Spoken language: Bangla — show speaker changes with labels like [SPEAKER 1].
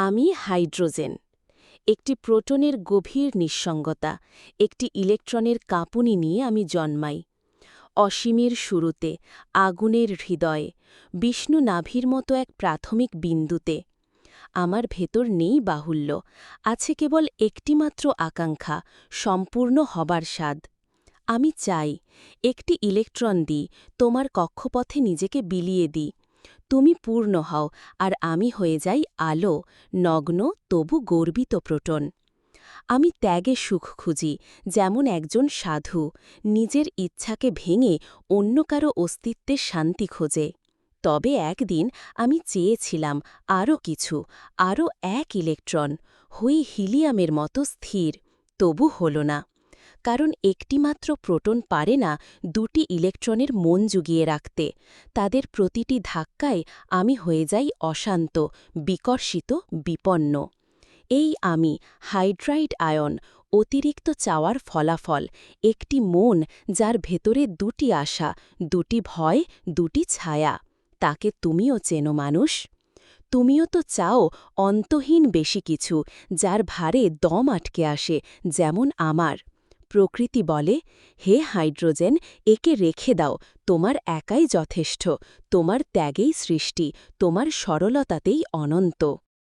[SPEAKER 1] আমি হাইড্রোজেন। একটি প্রোটনের গভীর নিঃসঙ্গতা, একটি ইলেকট্রনের কাঁপুনি নিয়ে আমি জন্মাই। অসীমের শুরুতে, আগুনের হৃদয়ে, বিষ্ণু নাভির মতো এক প্রাথমিক বিন্দুতে। আমার ভেতর নেই বাহুল্য, আছে কেবল একটিমাত্র আকাঙ্ক্ষা, সম্পূর্ণ হবার স্বাদ। আমি চাই, একটি ইলেকট্রন দিই, তোমার কক্ষপথে নিজেকে বিলিয়ে দিই। তুমি পূর্ণ হও, আর আমি হয়ে যাই আলো, নগ্ন তবু গর্বিত প্রোটন। আমি ত্যাগে সুখ খুঁজি, যেমন একজন সাধু, নিজের ইচ্ছাকে ভেঙে অন্য কারো অস্তিত্বের শান্তি খোঁজে। তবে একদিন আমি চেয়েছিলাম আরও কিছু, আরও এক ইলেকট্রন, হই হিলিয়ামের মতো স্থির, তবু হল না। কারণ একটিমাত্র প্রোটন পারে না দুটি ইলেকট্রনের মন জুগিয়ে রাখতে। তাদের প্রতিটি ধাক্কায় আমি হয়ে যাই অশান্ত, বিকর্ষিত, বিপন্ন। এই আমি, হাইড্রাইড আয়ন, অতিরিক্ত চাওয়ার ফলাফল, একটি মন যার ভেতরে দুটি আশা, দুটি ভয়, দুটি ছায়া। তাকে তুমিও চেনো মানুষ। তুমিও তো চাও অন্তহীন বেশি কিছু, যার ভারে দম আটকে আসে, যেমন আমার। প্রকৃতি বলে, হে হাইড্রোজেন, একে রেখে দাও, তোমার একাই যথেষ্ট, তোমার ত্যাগেই সৃষ্টি, তোমার সরলতাতেই অনন্ত।